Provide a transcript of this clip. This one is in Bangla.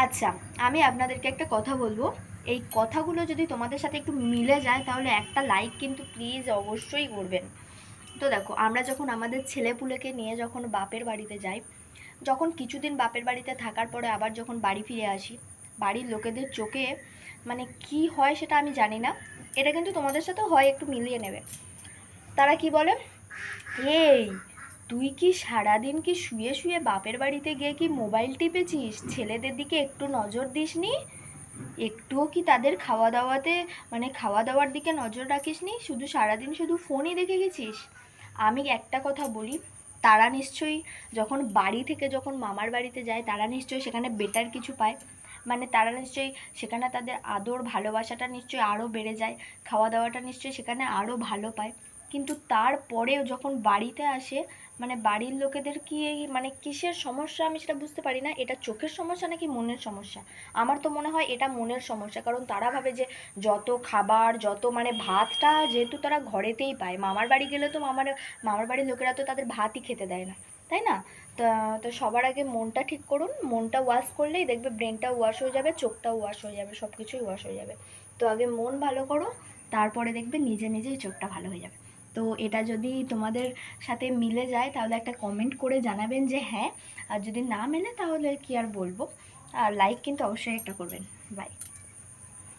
আচ্ছা, আমি আপনাদেরকে একটা কথা বলবো। এই কথাগুলো যদি তোমাদের সাথে একটু মিলে যায় তাহলে একটা লাইক কিন্তু প্লিজ অবশ্যই করবেন। তো দেখো, আমরা যখন আমাদের ছেলেপুলেকে নিয়ে যখন বাপের বাড়িতে যাই, যখন কিছুদিন বাপের বাড়িতে থাকার পরে আবার যখন বাড়ি ফিরে আসি, বাড়ির লোকেদের চোখে মানে কি হয় সেটা আমি জানি না, এটা কিন্তু তোমাদের সাথেও হয়, একটু মিলিয়ে নেবে। তারা কি বলে, এই তুই কি সারাদিন কি শুয়ে শুয়ে বাপের বাড়িতে গিয়ে কি মোবাইল টিপেছিস, ছেলেদের দিকে একটু নজর দিসনি, একটুও কি তাদের খাওয়া দাওয়াতে মানে খাওয়া দাওয়ার দিকে নজর রাখিসনি, শুধু সারাদিন শুধু ফোনই দেখে গেছিস। আমি একটা কথা বলি, তারা নিশ্চয়ই যখন বাড়ি থেকে যখন মামার বাড়িতে যায় তারা নিশ্চয়ই সেখানে বেটার কিছু পায়, মানে তারা নিশ্চয়ই সেখানে তাদের আদর ভালোবাসাটা নিশ্চয়ই আরও বেড়ে যায়, খাওয়া দাওয়াটা নিশ্চয়ই সেখানে আরও ভালো পায়। কিন্তু তারপরেও যখন বাড়িতে আসে, মানে বাড়ির লোকেদের কি এই মানে কিসের সমস্যা আমি সেটা বুঝতে পারি না, এটা চোখের সমস্যা নাকি মনের সমস্যা। আমার তো মনে হয় এটা মনের সমস্যা, কারণ তারা ভাবে যে যত খাবার যত মানে ভাতটা যেহেতু তারা ঘরেতেই পায়, মামার বাড়ি গেলে তো মামার বাড়ির লোকেরা তো তাদের ভাতই খেতে দেয় না, তাই না? তা তো সবার আগে মনটা ঠিক করুন, মনটা ওয়াশ করলেই দেখবে ব্রেনটাও ওয়াশ হয়ে যাবে, চোখটাও ওয়াশ হয়ে যাবে, সব কিছুই ওয়াশ হয়ে যাবে। তো আগে মন ভালো করো, তারপরে দেখবে নিজে নিজেই চোখটা ভালো হয়ে যাবে। তো এটা যদি তোমাদের সাথে মিলে যায় তাহলে একটা কমেন্ট করে জানাবেন যে হ্যাঁ, আর যদি না মেলে তাহলে কি আর বলবো। আর লাইক কিন্তু অবশ্যই একটা করবেন। বাই।